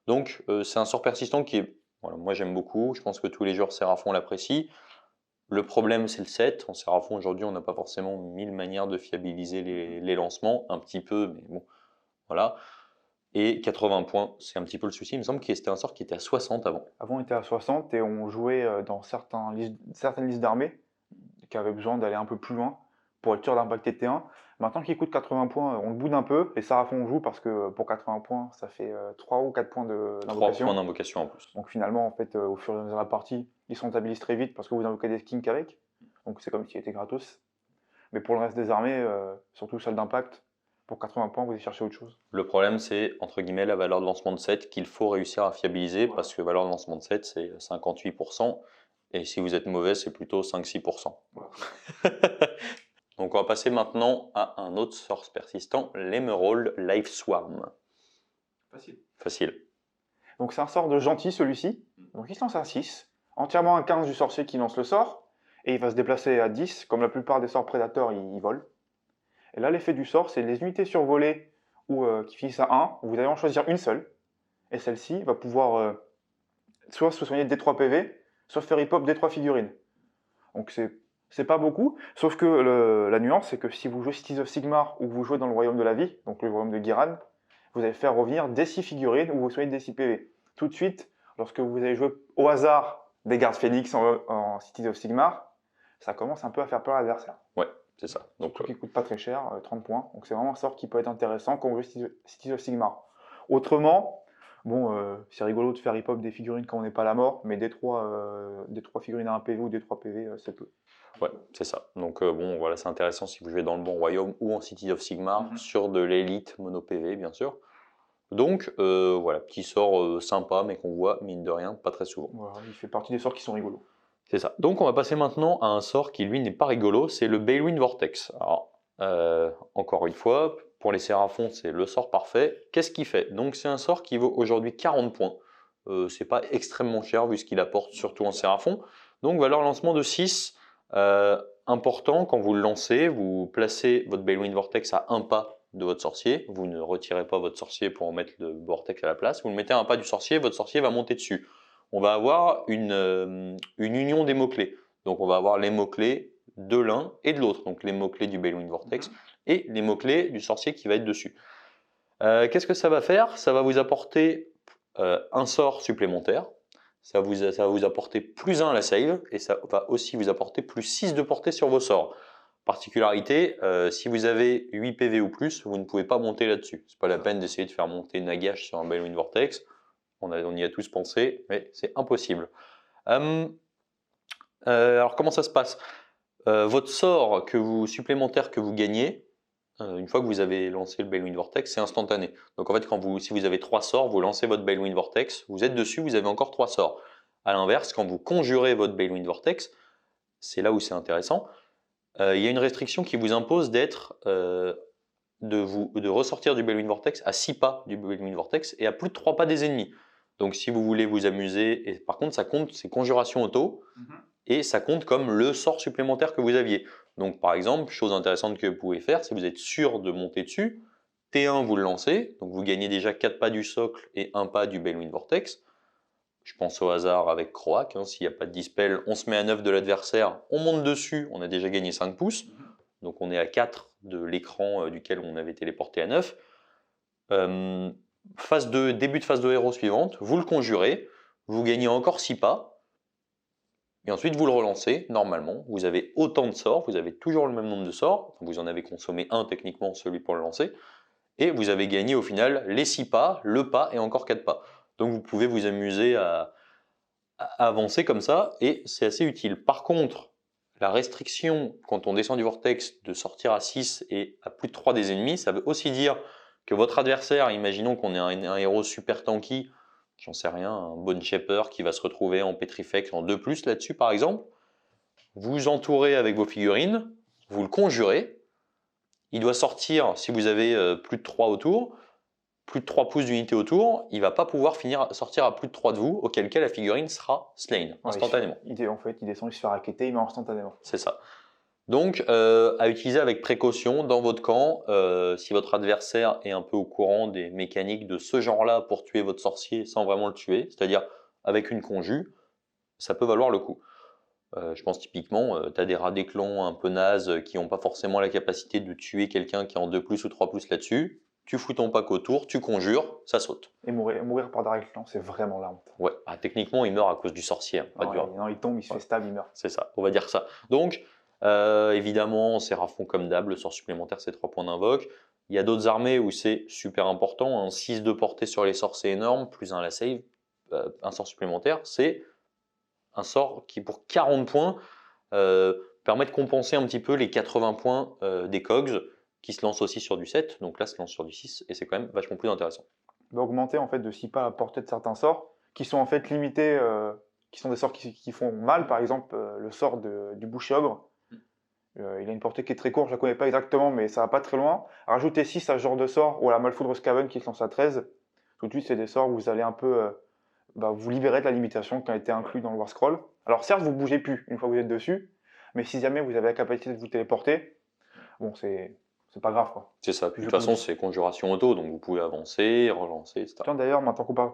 A: Donc, c'est un sort persistant qui est, voilà, moi j'aime beaucoup, je pense que tous les joueurs Séraphon l'apprécient. Le problème, c'est le 7. En Séraphon, aujourd'hui, on n'a pas forcément 1000 manières de fiabiliser les lancements, un petit peu, mais bon, voilà. Et 80 points, c'est un petit peu le souci. Il me semble que c'était un sort qui était à 60 avant.
B: Avant, on était à 60 et on jouait dans certaines listes d'armées qui avaient besoin d'aller un peu plus loin pour être sûr d'impacter T1. Maintenant qu'il coûte 80 points, on le boude un peu et Seraphon on joue parce que pour 80 points, ça fait 3 ou 4 points
A: 3 points d'invocation en plus.
B: Donc finalement, en fait, au fur et à mesure de la partie, ils se rentabilisent très vite parce que vous invoquez des skinks avec. Donc c'est comme s'il était gratos. Mais pour le reste des armées, surtout celles d'impact, pour 80 points, vous allez chercher autre chose.
A: Le problème, c'est entre guillemets la valeur de lancement de 7 qu'il faut réussir à fiabiliser parce que valeur de lancement de 7, c'est 58%. Et si vous êtes mauvais, c'est plutôt 5-6%.
B: Voilà.
A: Donc on va passer maintenant à un autre sort persistant, l'Emerald Life Swarm. Facile.
B: Donc c'est un sort de gentil celui-ci. Donc il se lance à 6, entièrement un 15 du sorcier qui lance le sort, et il va se déplacer à 10, comme la plupart des sorts prédateurs, il vole. Et là l'effet du sort, c'est les unités survolées ou qui finissent à 1, vous allez en choisir une seule, et celle-ci va pouvoir soit se soigner D3 PV, soit faire hip-hop D3 figurines. Donc c'est pas beaucoup, sauf que la nuance, c'est que si vous jouez Cities of Sigmar ou que vous jouez dans le Royaume de la Vie, donc le Royaume de Giran, vous allez faire revenir des 6 figurines ou vous soignez des 6 PV. Tout de suite, lorsque vous allez jouer au hasard des gardes Phoenix en Cities of Sigmar, ça commence un peu à faire peur à l'adversaire.
A: Ouais, c'est ça. Donc,
B: Surtout qui coûte pas très cher, 30 points. Donc c'est vraiment un sort qui peut être intéressant quand vous jouez Cities of Sigmar. Autrement, bon, c'est rigolo de faire hip-hop des figurines quand on n'est pas à la mort, mais des 3 figurines à 1 PV ou des 3 PV, c'est peu.
A: ouais, c'est ça. Donc bon, voilà, c'est intéressant si vous jouez dans le bon royaume ou en City of Sigmar, sur de l'élite mono PV, bien sûr. Donc voilà, petit sort sympa, mais qu'on voit, mine de rien, pas très souvent.
B: Voilà, il fait partie des sorts qui sont rigolos.
A: C'est ça. Donc on va passer maintenant à un sort qui, lui, n'est pas rigolo, c'est le Balewind Vortex. Alors, encore une fois, pour les Séraphons, c'est le sort parfait. Qu'est-ce qu'il fait? Donc c'est un sort qui vaut aujourd'hui 40 points. C'est pas extrêmement cher vu ce qu'il apporte, surtout en Séraphon. Donc valeur lancement de 6. Important, quand vous le lancez, vous placez votre Balewind Vortex à un pas de votre sorcier. Vous ne retirez pas votre sorcier pour en mettre le Vortex à la place. Vous le mettez à un pas du sorcier, votre sorcier va monter dessus. On va avoir une union des mots-clés. Donc on va avoir les mots-clés de l'un et de l'autre. Donc les mots-clés du Balewind Vortex et les mots-clés du sorcier qui va être dessus. Qu'est-ce que ça va faire? Ça va vous apporter un sort supplémentaire. Ça va vous apporter +1 à la save et ça va aussi vous apporter +6 de portée sur vos sorts. Particularité, si vous avez 8 PV ou plus, vous ne pouvez pas monter là-dessus. C'est pas la peine d'essayer de faire monter Nagash sur un Balewind Vortex. On y a tous pensé, mais c'est impossible. Alors comment ça se passe? Votre sort supplémentaire que vous gagnez, une fois que vous avez lancé le Balewind Vortex, c'est instantané. Donc en fait, si vous avez 3 sorts, vous lancez votre Balewind Vortex, vous êtes dessus, vous avez encore 3 sorts. A l'inverse, quand vous conjurez votre Balewind Vortex, c'est là où c'est intéressant, il y a une restriction qui vous impose de ressortir du Balewind Vortex à 6 pas du Balewind Vortex et à plus de 3 pas des ennemis. Donc si vous voulez vous amuser, et par contre ça compte, c'est conjuration auto, et ça compte comme le sort supplémentaire que vous aviez. Donc par exemple, chose intéressante que vous pouvez faire, si vous êtes sûr de monter dessus, T1 vous le lancez, donc vous gagnez déjà 4 pas du socle et 1 pas du Balewind Vortex. Je pense au hasard avec Croak, s'il n'y a pas de dispel, on se met à 9 de l'adversaire, on monte dessus, on a déjà gagné 5 pouces, donc on est à 4 de l'écran duquel on avait téléporté à 9. Début de phase de héros suivante, vous le conjurez, vous gagnez encore 6 pas, et ensuite vous le relancez normalement. Vous avez autant de sorts, vous avez toujours le même nombre de sorts, vous en avez consommé un techniquement, celui pour le lancer, et vous avez gagné au final les 6 pas, le pas et encore 4 pas. Donc vous pouvez vous amuser à avancer comme ça, et c'est assez utile. Par contre, la restriction, quand on descend du vortex, de sortir à 6 et à plus de 3 des ennemis, ça veut aussi dire que votre adversaire, imaginons qu'on ait un héros super tanky, j'en sais rien, un Bone Shaper qui va se retrouver en Petrifex en 2+, là-dessus par exemple, vous entourez avec vos figurines, vous le conjurez, il doit sortir, si vous avez plus de 3 autour, plus de 3 pouces d'unité autour, il ne va pas pouvoir sortir à plus de 3 de vous, auquel cas la figurine sera slain instantanément.
B: En fait, il descend, il se fait raqueter, il meurt instantanément.
A: C'est ça. Donc, à utiliser avec précaution dans votre camp, si votre adversaire est un peu au courant des mécaniques de ce genre-là pour tuer votre sorcier sans vraiment le tuer, c'est-à-dire avec une conjure, ça peut valoir le coup. Je pense typiquement, tu as des rats d'éclans un peu nazes qui n'ont pas forcément la capacité de tuer quelqu'un qui est en 2+ ou 3+ là-dessus. Tu fous ton pack autour, tu conjures, ça saute.
B: Et mourir par Dark Clan, c'est vraiment la honte.
A: Ouais, techniquement, il meurt à cause du sorcier. Pas
B: non, il tombe, il se fait stab, il meurt.
A: C'est ça, on va dire ça. Donc, évidemment, c'est Serafon comme d'hab, le sort supplémentaire, c'est 3 points d'invoque. Il y a d'autres armées où c'est super important. 6 de portée sur les sorts, c'est énorme, plus 1 à la save. Un sort supplémentaire, c'est un sort qui, pour 40 points, permet de compenser un petit peu les 80 points des cogs, qui se lancent aussi sur du 7, donc là se lance sur du 6, et c'est quand même vachement plus intéressant.
B: Il va augmenter en fait de 6 pas la portée de certains sorts, qui sont en fait limités, qui sont des sorts qui font mal, par exemple le sort du boucher ogre. Il a une portée qui est très courte, je la connais pas exactement, mais ça va pas très loin. Rajouter 6 à ce genre de sort, ou à la Malfoudre Skaven qui se lance à 13, tout de suite c'est des sorts où vous allez un peu vous libérer de la limitation qui a été inclue dans le War Scroll. Alors certes, vous bougez plus une fois que vous êtes dessus, mais si jamais vous avez la capacité de vous téléporter, bon, c'est pas grave, quoi.
A: C'est ça, puis de toute façon c'est conjuration auto, donc vous pouvez avancer, relancer, etc.
B: Tiens, d'ailleurs, maintenant qu'on parle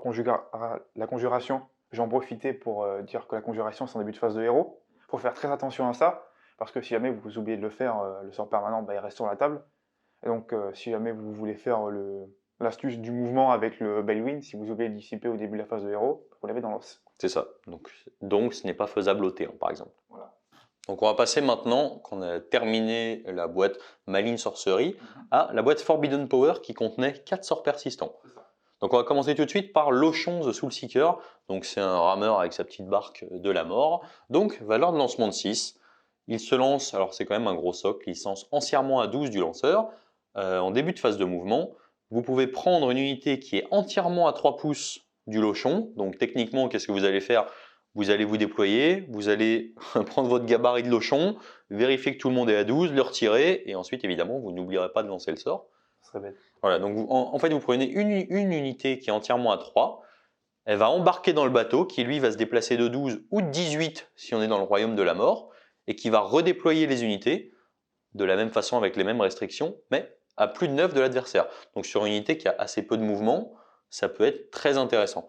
B: la conjuration, j'en profitais pour dire que la conjuration c'est en début de phase de héros. Il faut faire très attention à ça, parce que si jamais vous oubliez de le faire, le sort permanent il reste sur la table. Et donc si jamais vous voulez faire l'astuce du mouvement avec le Balewind, si vous oubliez de dissiper au début de la phase de héros, vous l'avez dans l'os.
A: C'est ça, donc ce n'est pas faisable au T1 par exemple.
B: Voilà.
A: Donc on va passer maintenant, qu'on a terminé la boîte Malign Sorcery, à la boîte Forbidden Power qui contenait 4 sorts persistants. Donc on va commencer tout de suite par Lochon the Soulseeker. Donc c'est un rameur avec sa petite barque de la mort. Donc valeur de lancement de 6. Il se lance, alors c'est quand même un gros socle, il se lance entièrement à 12 du lanceur. En début de phase de mouvement, vous pouvez prendre une unité qui est entièrement à 3 pouces du Lochon. Donc techniquement, qu'est-ce que vous allez faire ? Vous allez vous déployer, vous allez prendre votre gabarit de Lochon, vérifier que tout le monde est à 12, le retirer, et ensuite évidemment vous n'oublierez pas de lancer le sort.
B: Ça serait bête.
A: Voilà, donc en fait vous prenez une unité qui est entièrement à 3, elle va embarquer dans le bateau qui lui va se déplacer de 12 ou de 18 si on est dans le royaume de la mort, et qui va redéployer les unités de la même façon avec les mêmes restrictions, mais à plus de 9 de l'adversaire. Donc sur une unité qui a assez peu de mouvement, ça peut être très intéressant.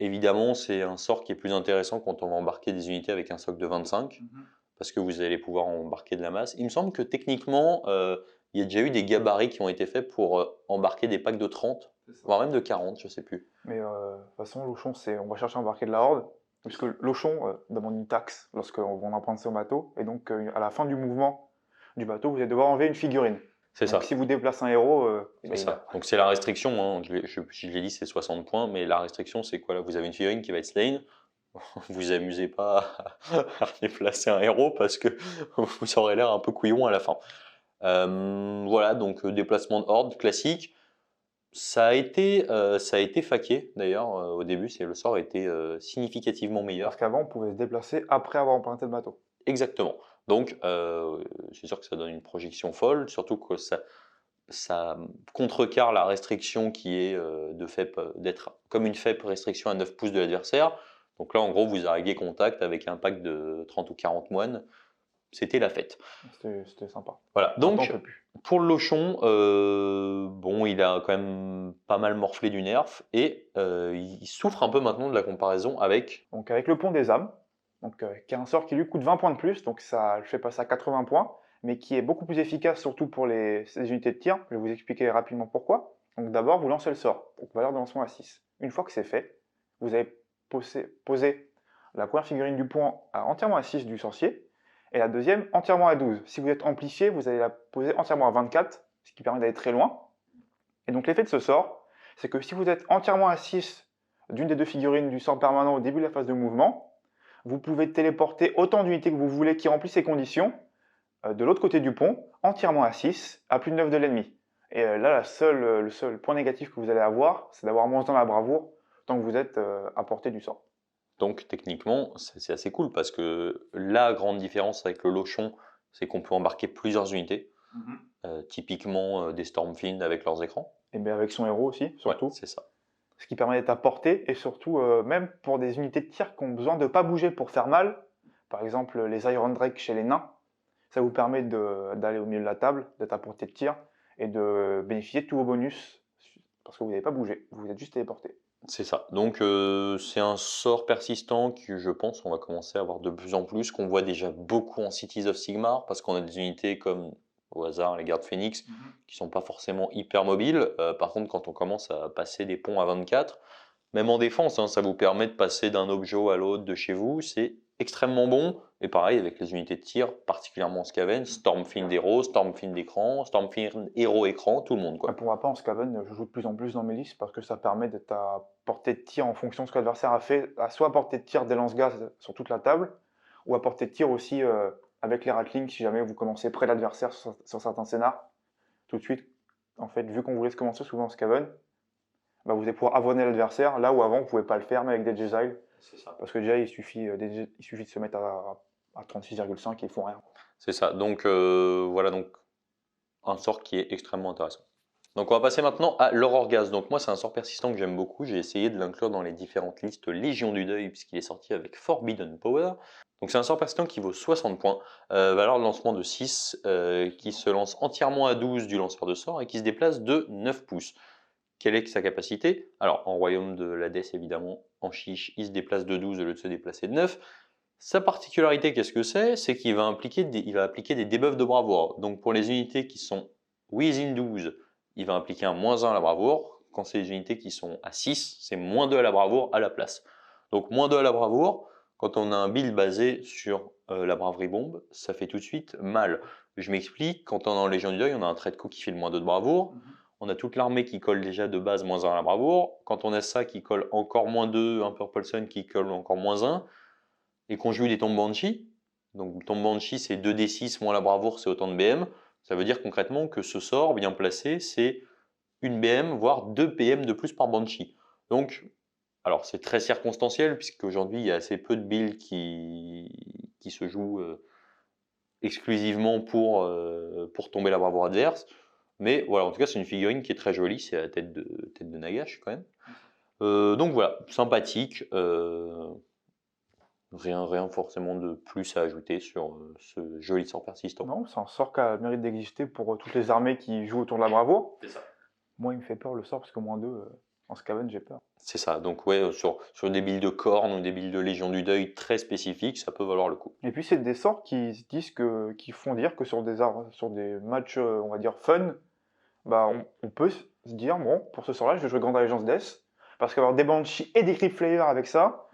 A: Évidemment, c'est un sort qui est plus intéressant quand on va embarquer des unités avec un socle de 25, parce que vous allez pouvoir embarquer de la masse. Il me semble que techniquement, il y a déjà eu des gabarits qui ont été faits pour embarquer des packs de 30, voire même de 40, je ne sais plus.
B: Mais de toute façon, Lochon, on va chercher à embarquer de la horde, puisque Lochon demande une taxe lorsqu'on va emprunter son bateau, et donc à la fin du mouvement du bateau, vous allez devoir enlever une figurine.
A: C'est ça.
B: Si vous déplacez un héros,
A: c'est ça. Donc c'est la restriction, hein. Je l'ai dit, c'est 60 points, mais la restriction c'est quoi là ? Vous avez une figurine qui va être slain, vous amusez pas à déplacer un héros parce que vous aurez l'air un peu couillon à la fin. Voilà, donc déplacement de horde classique. Ça a été faqué d'ailleurs au début, le sort était significativement meilleur.
B: Parce qu'avant, on pouvait se déplacer après avoir emprunté le bateau.
A: Exactement. Donc, c'est sûr que ça donne une projection folle, surtout que ça contrecarre la restriction qui est d'être comme une faible restriction à 9 pouces de l'adversaire. Donc là, en gros, vous arriviez contact avec un pack de 30 ou 40 moines. C'était la fête.
B: C'était sympa.
A: Voilà. Donc, pour le Lochon, bon, il a quand même pas mal morflé du nerf et il souffre un peu maintenant de la comparaison avec...
B: Donc avec le pont des âmes, qui est un sort qui lui coûte 20 points de plus, donc ça le fait passer à 80 points, mais qui est beaucoup plus efficace surtout pour ces unités de tir. Je vais vous expliquer rapidement pourquoi. Donc d'abord, vous lancez le sort, donc valeur de lancement à 6. Une fois que c'est fait, vous allez poser la première figurine du pont entièrement à 6 du sorcier, et la deuxième entièrement à 12. Si vous êtes amplifié, vous allez la poser entièrement à 24, ce qui permet d'aller très loin. Et donc l'effet de ce sort, c'est que si vous êtes entièrement à 6 d'une des deux figurines du sort permanent au début de la phase de mouvement, vous pouvez téléporter autant d'unités que vous voulez qui remplissent ces conditions de l'autre côté du pont, entièrement à 6, à plus de 9 de l'ennemi. Et là, le seul point négatif que vous allez avoir, c'est d'avoir moins dans la bravoure tant que vous êtes à portée du sort.
A: Donc techniquement, c'est assez cool parce que la grande différence avec le Lochon, c'est qu'on peut embarquer plusieurs unités, typiquement des Stormfiend avec leurs écrans.
B: Et bien avec son héros aussi, surtout.
A: Ouais, c'est ça.
B: Ce qui permet d'être à portée et surtout, même pour des unités de tir qui ont besoin de ne pas bouger pour faire mal, par exemple les Iron Drake chez les nains, ça vous permet d'aller au milieu de la table, d'être à portée de tir et de bénéficier de tous vos bonus parce que vous n'avez pas bougé, vous êtes juste téléporté.
A: C'est ça. Donc c'est un sort persistant que je pense on va commencer à avoir de plus en plus, qu'on voit déjà beaucoup en Cities of Sigmar, parce qu'on a des unités comme au hasard les gardes Phoenix qui sont pas forcément hyper mobiles. Par contre, quand on commence à passer des ponts à 24, même en défense, hein, ça vous permet de passer d'un objet à l'autre de chez vous, c'est extrêmement bon. Et pareil avec les unités de tir, particulièrement en Skaven, Stormfiend Hero, Stormfiend écran, Stormfiend Hero écran, tout le monde quoi.
B: Pour ma part, en Skaven, je joue de plus en plus dans mes listes parce que ça permet d'être à portée de tir en fonction de ce que l'adversaire a fait, à soit à portée de tir des lance-gaz sur toute la table, ou à portée de tir aussi avec les ratlings si jamais vous commencez près de l'adversaire sur certains scénars. Tout de suite, en fait, vu qu'on vous laisse commencer souvent en Skaven, bah, vous allez pouvoir avoiner l'adversaire, là où avant vous ne pouvez pas le faire, mais avec des Jezile.
A: C'est ça.
B: Parce que déjà, il suffit de se mettre à 36,5 et ils font rien.
A: C'est ça. Donc voilà, donc un sort qui est extrêmement intéressant. Donc on va passer maintenant à l'Aurore Gaz. Donc moi c'est un sort persistant que j'aime beaucoup, j'ai essayé de l'inclure dans les différentes listes Légion du Deuil puisqu'il est sorti avec Forbidden Power. Donc c'est un sort persistant qui vaut 60 points, valeur de lancement de 6, qui se lance entièrement à 12 du lanceur de sort et qui se déplace de 9 pouces. Quelle est sa capacité? Alors en royaume de l'Hadès évidemment, en chiche, il se déplace de 12 au lieu de se déplacer de 9. Sa particularité, qu'est-ce que c'est? C'est qu'il va appliquer des debuffs de bravoure. Donc pour les unités qui sont within 12, il va impliquer un -1 à la bravoure. Quand c'est les unités qui sont à 6, c'est -2 à la bravoure à la place. Donc -2 à la bravoure, quand on a un build basé sur la braverie bombe, ça fait tout de suite mal. Je m'explique, quand on est en Légion du Deuil, on a un trait de coup qui fait le -2 de bravoure. On a toute l'armée qui colle déjà de base -1 à la bravoure. Quand on a ça qui colle encore -2, un Purple Sun qui colle encore -1, et qu'on joue des tombes Banshee, donc tombe Banshee c'est 2d6 moins la bravoure, c'est autant de BM, ça veut dire concrètement que ce sort bien placé, c'est une BM, voire 2 PM de plus par Banshee. Donc, alors c'est très circonstanciel, puisqu'aujourd'hui il y a assez peu de builds qui se jouent exclusivement pour tomber la bravoure adverse. Mais voilà, en tout cas c'est une figurine qui est très jolie, c'est la tête de Nagash quand même. Donc voilà, sympathique. Rien forcément de plus à ajouter sur ce joli sort persistant.
B: Non, c'est un sort qui a le mérite d'exister pour toutes les armées qui jouent autour de la bravoure.
A: C'est ça.
B: Moi, il me fait peur le sort parce que -2, en Skaven, j'ai peur.
A: C'est ça, donc ouais, sur des builds de cornes ou des builds de Légion du Deuil très spécifiques, ça peut valoir le coup.
B: Et puis, c'est des sorts qui font dire que sur des matchs, on va dire, fun, bah, on peut se dire, bon, pour ce sort-là, je vais jouer Grande Allégeance Death, parce qu'avoir des Banshees et des Crypt Flayer avec ça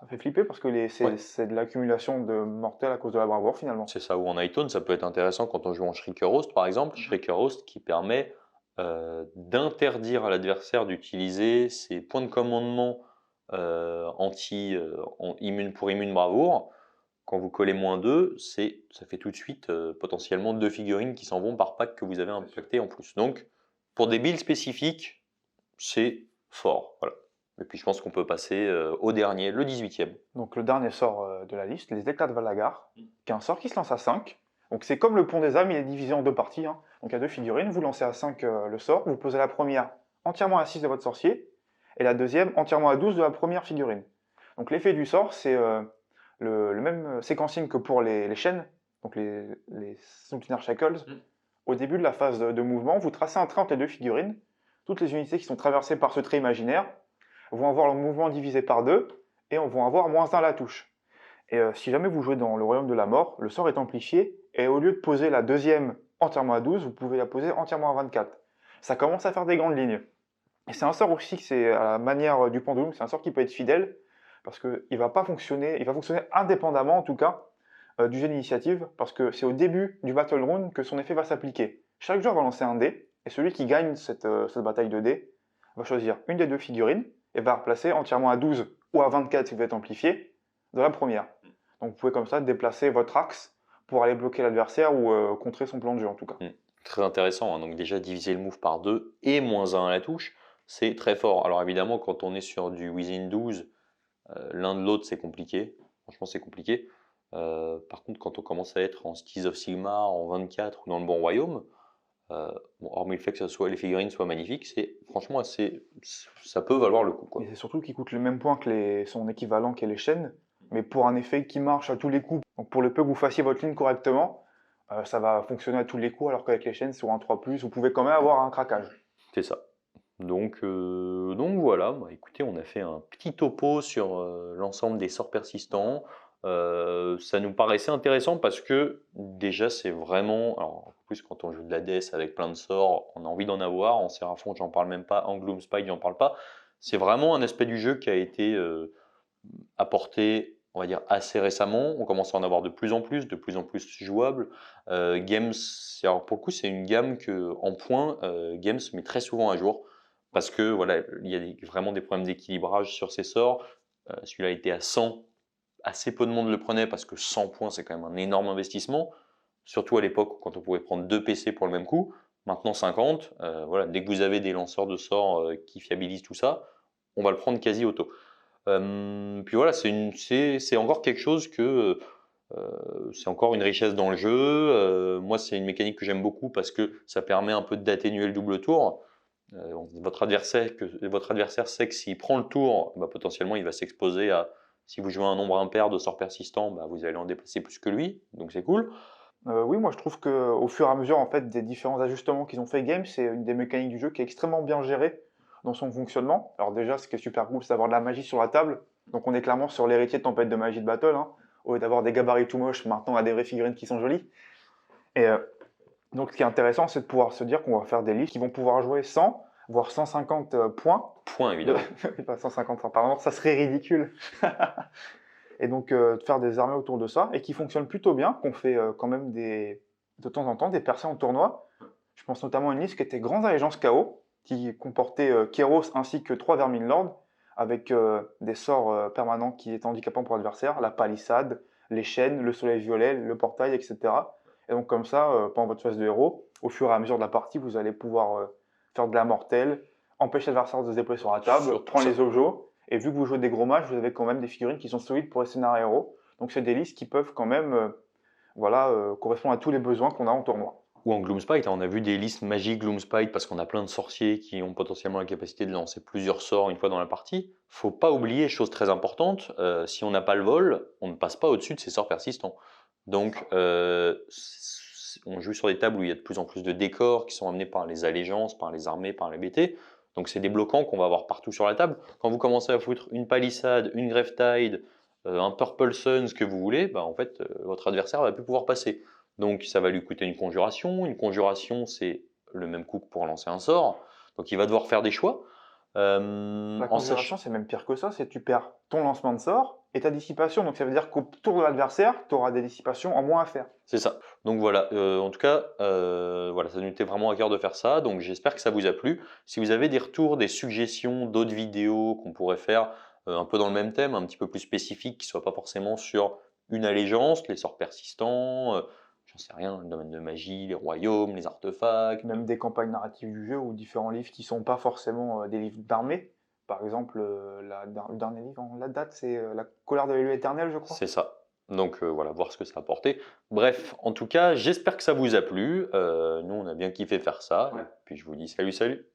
B: fait flipper parce que c'est de l'accumulation de mortels à cause de la bravoure finalement.
A: C'est ça, ou en Hightone, ça peut être intéressant quand on joue en Shrieker Host par exemple. Shrieker Host qui permet d'interdire à l'adversaire d'utiliser ses points de commandement immune bravoure. Quand vous collez -2, ça fait tout de suite potentiellement 2 figurines qui s'en vont par pack que vous avez impacté en plus. Donc pour des builds spécifiques, c'est fort. Voilà. Et puis je pense qu'on peut passer au dernier, le 18e.
B: Donc le dernier sort de la liste, les éclats de Valagar, qui est un sort qui se lance à 5. Donc c'est comme le pont des âmes, il est divisé en 2 parties. Donc il y a 2 figurines, vous lancez à 5 le sort, vous posez la première entièrement à 6 de votre sorcier, et la deuxième entièrement à 12 de la première figurine. Donc l'effet du sort, c'est le même séquencing que pour les chaînes, donc les Soultinar Shackles. Au début de la phase de mouvement, vous tracez un trait entre les 2 figurines. Toutes les unités qui sont traversées par ce trait imaginaire vont avoir le mouvement divisé par 2 et vont avoir -1 à la touche. Et si jamais vous jouez dans le royaume de la mort, le sort est amplifié et au lieu de poser la deuxième entièrement à 12, vous pouvez la poser entièrement à 24. Ça commence à faire des grandes lignes. Et c'est un sort aussi que c'est à la manière du pendulum, c'est un sort qui peut être fidèle parce qu'il va pas fonctionner, il va fonctionner indépendamment en tout cas du jet d'initiative parce que c'est au début du battle round que son effet va s'appliquer. Chaque joueur va lancer un dé Et celui qui gagne cette bataille de dés va choisir une des deux figurines et va replacer entièrement à 12 ou à 24 si vous êtes amplifié dans la première. Donc vous pouvez comme ça déplacer votre axe pour aller bloquer l'adversaire ou contrer son plan de jeu en tout cas.
A: Très intéressant, hein. Donc déjà diviser le move par 2 et -1 à la touche, c'est très fort. Alors évidemment, quand on est sur du within 12, l'un de l'autre c'est compliqué. Franchement, c'est compliqué. Par contre, quand on commence à être en Skies of Sigmar, en 24 ou dans le Bon Royaume, bon, hormis le fait que les figurines soient magnifiques, c'est franchement ça peut valoir le coup, quoi.
B: Et c'est surtout qu'il coûte le même point que son équivalent qui est les chaînes, mais pour un effet qui marche à tous les coups. Donc pour le peu que vous fassiez votre ligne correctement, ça va fonctionner à tous les coups, alors qu'avec les chaînes, sur un 3+, vous pouvez quand même avoir un craquage.
A: C'est ça. Donc voilà, bah, écoutez, on a fait un petit topo sur l'ensemble des sorts persistants. Ça nous paraissait intéressant parce que déjà c'est vraiment, alors en plus quand on joue de la DS avec plein de sorts, on a envie d'en avoir. En Seraphon, j'en parle même pas. En Gloomspite, j'en parle pas. C'est vraiment un aspect du jeu qui a été apporté, on va dire, assez récemment. On commence à en avoir de plus en plus jouable. Games, alors pour le coup, c'est une gamme que, en points, Games met très souvent à jour parce que voilà, il y a vraiment des problèmes d'équilibrage sur ces sorts. Celui-là était à 100, assez peu de monde le prenait parce que 100 points, c'est quand même un énorme investissement, surtout à l'époque quand on pouvait prendre 2 PC pour le même coup. Maintenant 50, voilà, dès que vous avez des lanceurs de sorts qui fiabilisent tout ça, on va le prendre quasi auto. Puis voilà, c'est encore quelque chose que c'est encore une richesse dans le jeu. Moi, c'est une mécanique que j'aime beaucoup parce que ça permet un peu d'atténuer le double tour. Votre adversaire sait que s'il prend le tour, bah, potentiellement il va s'exposer à, si vous jouez un nombre impair de sorts persistants, bah, vous allez en déplacer plus que lui, donc c'est cool.
B: Oui, moi je trouve qu'au fur et à mesure en fait, des différents ajustements qu'ils ont fait Games, c'est une des mécaniques du jeu qui est extrêmement bien gérée dans son fonctionnement. Alors déjà, ce qui est super cool, c'est d'avoir de la magie sur la table. Donc on est clairement sur l'héritier de Tempête de Magie de Battle. Hein. Au lieu d'avoir des gabarits tout moches, maintenant on a des vraies figurines qui sont jolies. Et donc ce qui est intéressant, c'est de pouvoir se dire qu'on va faire des listes qui vont pouvoir jouer 100, voire 150 points.
A: Point évidemment.
B: Pas 150, pardon, ça serait ridicule. Et donc de faire des armées autour de ça, et qui fonctionnent plutôt bien, qu'on fait quand même de temps en temps des percées en tournoi. Je pense notamment à une liste qui était Grandes Allégeances Chaos, qui comportait Kéros ainsi que 3 Vermin Lords, avec des sorts permanents qui étaient handicapants pour l'adversaire, la palissade, les chaînes, le soleil violet, le portail, etc. Et donc comme ça, pendant votre phase de héros, au fur et à mesure de la partie, vous allez pouvoir faire de la mortelle, empêcher l'adversaire de se déplacer sur la table,
A: Surtout
B: prendre
A: ça.
B: les objets. Et vu que vous jouez des gros matchs, vous avez quand même des figurines qui sont solides pour les scénarios héros. Donc c'est des listes qui peuvent quand même correspondre à tous les besoins qu'on a en tournoi.
A: Ou en Gloomspite, hein, on a vu des listes magiques Gloomspite parce qu'on a plein de sorciers qui ont potentiellement la capacité de lancer plusieurs sorts une fois dans la partie. Faut pas oublier, chose très importante, si on n'a pas le vol, on ne passe pas au-dessus de ces sorts persistants. Donc on joue sur des tables où il y a de plus en plus de décors qui sont amenés par les allégeances, par les armées, par les BT. Donc c'est des bloquants qu'on va avoir partout sur la table. Quand vous commencez à foutre une palissade, une Gravetide, un Purple Sun, ce que vous voulez, bah, en fait, votre adversaire va plus pouvoir passer. Donc ça va lui coûter une conjuration. Une conjuration, c'est le même coût que pour lancer un sort. Donc il va devoir faire des choix.
B: La conjuration, c'est même pire que ça, c'est que tu perds ton lancement de sort et ta dissipation. Donc ça veut dire qu'au tour de l'adversaire, tu auras des dissipations en moins à faire.
A: C'est ça. Donc voilà, en tout cas, voilà, ça nous était vraiment à cœur de faire ça. Donc j'espère que ça vous a plu. Si vous avez des retours, des suggestions, d'autres vidéos qu'on pourrait faire un peu dans le même thème, un petit peu plus spécifique, qui ne soient pas forcément sur une allégeance, les sorts persistants, j'en sais rien, le domaine de magie, les royaumes, les artefacts.
B: Même des campagnes narratives du jeu ou différents livres qui ne sont pas forcément des livres d'armée. Par exemple, le dernier livre en la date, c'est La colère de l'élu éternel, je crois.
A: C'est ça. Donc voilà, voir ce que ça a apporté. Bref, en tout cas, j'espère que ça vous a plu. Nous, on a bien kiffé faire ça.
B: Ouais.
A: Et puis je vous dis salut, salut.